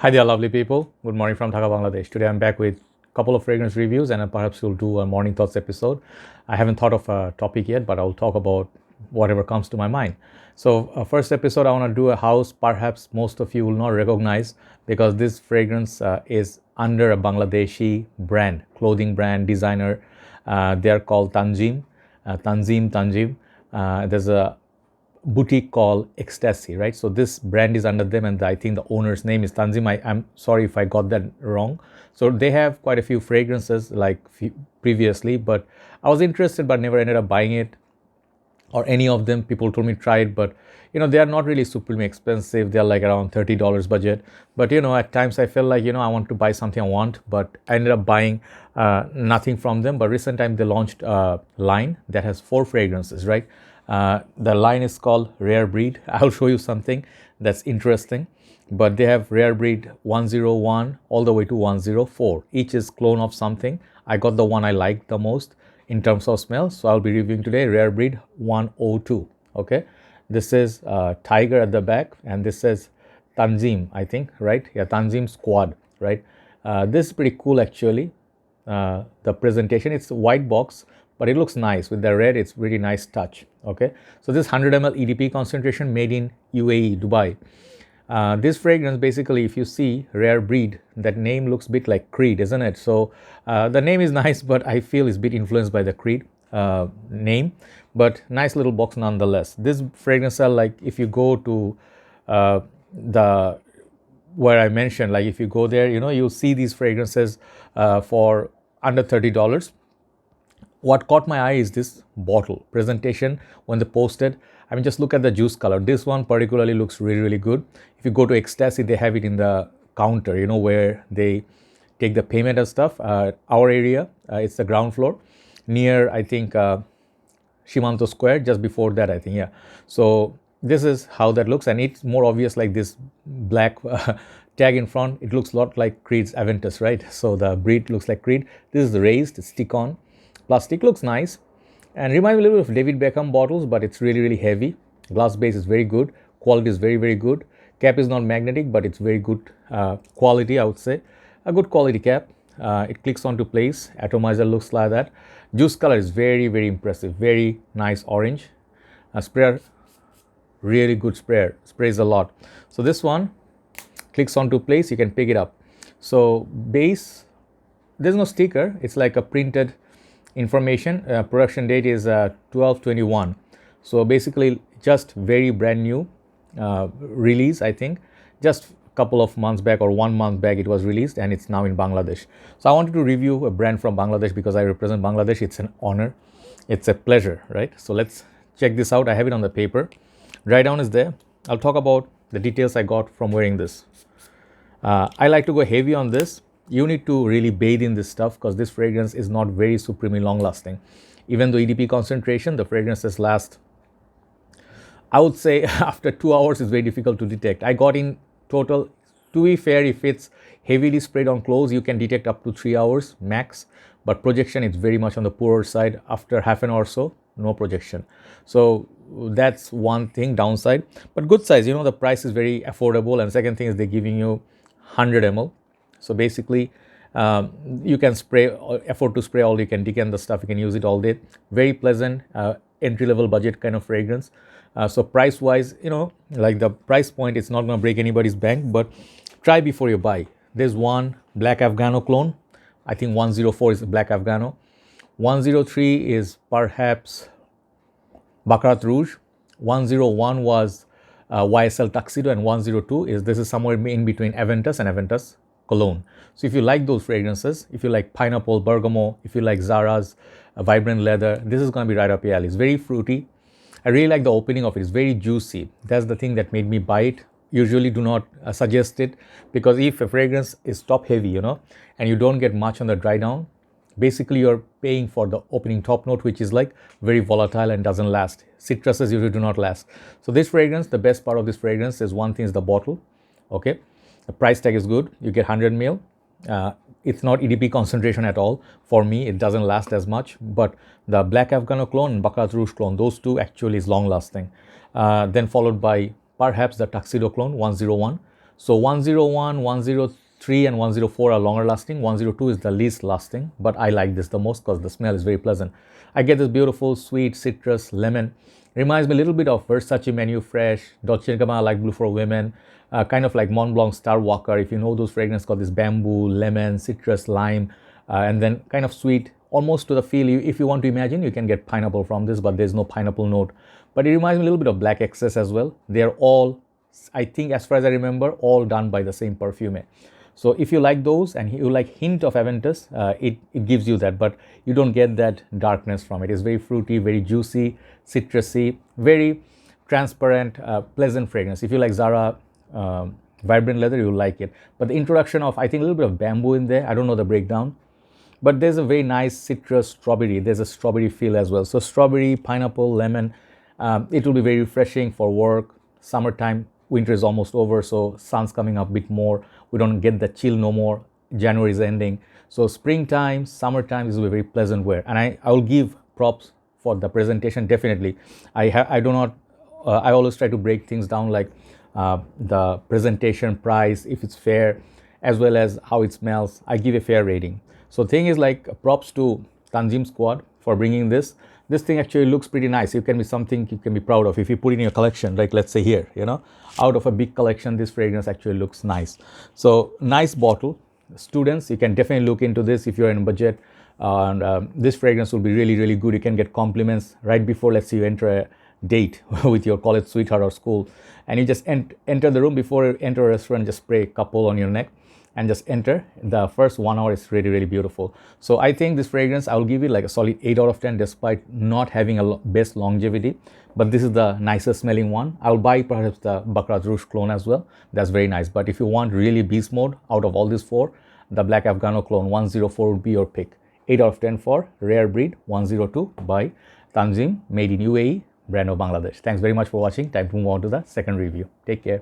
Hi there, lovely people. Good morning from Dhaka, Bangladesh. Today I'm back with a couple of fragrance reviews and perhaps we'll do a morning thoughts episode. I haven't thought of a topic yet, but I'll talk about whatever comes to my mind. So, first episode, I want to do a house perhaps most of you will not recognize because this fragrance is under a Bangladeshi brand, clothing brand, designer. They are called Tanjim, Tanjim. There's a boutique called Ecstasy, right? So this brand is under them, and I think the owner's name is Tanjim. I'm sorry if I got that wrong. So they have quite a few fragrances like previously, but I was interested but never ended up buying it or any of them. People told me try it, but they are not really supremely expensive. They're like around $30 budget. But at times I felt like I want to buy something I want, but I ended up buying nothing from them. But recent time they launched a line that has 4 fragrances, right? The line is called Rare Breed. I'll show you something that's interesting. But they have Rare Breed 101 all the way to 104. Each is clone of something. I got the one I liked the most in terms of smell. So I'll be reviewing today Rare Breed 102. Okay. This is Tiger at the back, and this says Tanjim, I think, right? Yeah, Tanjim Squad, right? This is pretty cool actually. The presentation, it's a white box, but it looks nice with the red. It's really nice touch. Okay, so this 100 ml EDP concentration made in UAE, Dubai. This fragrance, basically, if you see Rare Breed, that name looks a bit like Creed, isn't it? So the name is nice, but I feel it's a bit influenced by the Creed name, but nice little box nonetheless. This fragrance are like, if you go to the where I mentioned, like if you go there, you'll see these fragrances for under $30. What caught my eye is this bottle presentation when they posted. I mean, just look at the juice color. This one particularly looks really, really good. If you go to Ecstasy, they have it in the counter, where they take the payment and stuff. Our area, it's the ground floor near, I think, Shimanto Square, just before that, I think, yeah. So this is how that looks, and it's more obvious like this black tag in front. It looks a lot like Creed's Aventus, right? So the breed looks like Creed. This is raised stick-on. Plastic looks nice and reminds me a little bit of David Beckham bottles, but it's really, really heavy. Glass base is very good. Quality is very, very good. Cap is not magnetic, but it's very good quality, I would say. A good quality cap. It clicks onto place. Atomizer looks like that. Juice color is very, very impressive. Very nice orange. Sprayer, really good sprayer. Sprays a lot. So this one clicks onto place. You can pick it up. So base, there's no sticker. It's like a printed information. Production date is 12/21. So basically just very brand new release. I think just a couple of months back or 1 month back it was released, and it's now in Bangladesh. So I wanted to review a brand from Bangladesh because I represent Bangladesh. It's an honor, it's a pleasure, right? So let's check this out. I have it on the paper. Dry down is there. I'll talk about the details I got from wearing this. I like to go heavy on this. You need to really bathe in this stuff because this fragrance is not very supremely long lasting. Even though EDP concentration, the fragrances last, I would say after 2 hours it's very difficult to detect. I got in total, to be fair, if it's heavily sprayed on clothes, you can detect up to 3 hours max, but projection is very much on the poorer side. After half an hour or so, no projection. So that's one thing, downside, but good size. The price is very affordable, and second thing is they're giving you 100 ml. So basically, you can afford to spray all. You can decant the stuff. You can use it all day. Very pleasant, entry-level budget kind of fragrance. So price-wise, like the price point, it's not going to break anybody's bank. But try before you buy. There's one Black Afgano clone. I think 104 is Black Afgano. 103 is perhaps Baccarat Rouge. 101 was YSL Tuxedo, and 102 is somewhere in between Aventus and Aventus Cologne. So if you like those fragrances, if you like pineapple, bergamot, if you like Zara's vibrant leather, this is going to be right up your alley. It's very fruity. I really like the opening of it. It's very juicy. That's the thing that made me buy it. Usually do not suggest it, because if a fragrance is top heavy, and you don't get much on the dry down, basically you're paying for the opening top note, which is like very volatile and doesn't last. Citruses usually do not last. So this fragrance, the best part of this fragrance is one thing is the bottle. Okay, the price tag is good. You get 100 ml. It's not EDP concentration at all. For me, it doesn't last as much, but the Black Afgano clone and Baccarat Rouge clone, those two actually is long lasting. Then followed by perhaps the Tuxedo clone 101. So 101, 103 and 104 are longer lasting. 102 is the least lasting, but I like this the most because the smell is very pleasant. I get this beautiful sweet citrus lemon. Reminds me a little bit of Versace Man Eau Fraiche, Dolce & Gabbana Light Blue for Women, kind of like Mont Blanc Star Walker. If you know those fragrances, got this bamboo, lemon, citrus, lime, and then kind of sweet, almost to the feel. If you want to imagine, you can get pineapple from this, but there's no pineapple note. But it reminds me a little bit of Black Excess as well. They're all, I think, as far as I remember, all done by the same Perfume. So if you like those and you like hint of Aventus, it gives you that, but you don't get that darkness from it. It's very fruity, very juicy, citrusy, very transparent, pleasant fragrance. If you like Zara vibrant leather, you'll like it. But the introduction of, I think, a little bit of bamboo in there. I don't know the breakdown, but there's a very nice citrus strawberry. There's a strawberry feel as well. So strawberry, pineapple, lemon. It will be very refreshing for work, summertime. Winter is almost over, so sun's coming up a bit more. We don't get the chill no more. January is ending. So springtime, summertime is a very pleasant wear. And I will give props for the presentation, definitely. I always try to break things down, like the presentation, price, if it's fair, as well as how it smells. I give a fair rating. So thing is, like, props to Tanjim squad for bringing this. This thing actually looks pretty nice. It can be something you can be proud of if you put it in your collection, like let's say here, out of a big collection, this fragrance actually looks nice. So nice bottle. Students, you can definitely look into this if you're in budget. And this fragrance will be really, really good. You can get compliments right before, let's say, you enter a date with your college sweetheart or school, and you just enter the room. Before you enter a restaurant, just spray a couple on your neck and just enter. The first 1 hour is really, really beautiful. So I think this fragrance, I will give it like a solid 8 out of 10, despite not having a best longevity. But this is the nicest smelling one. I will buy perhaps the Baccarat Rouge clone as well. That's very nice. But if you want really beast mode out of all these four, the Black Afgano clone 104 would be your pick. 8 out of 10 for Rare Breed 102 by Tanjim, made in UAE, brand of Bangladesh. Thanks very much for watching. Time to move on to the second review. Take care.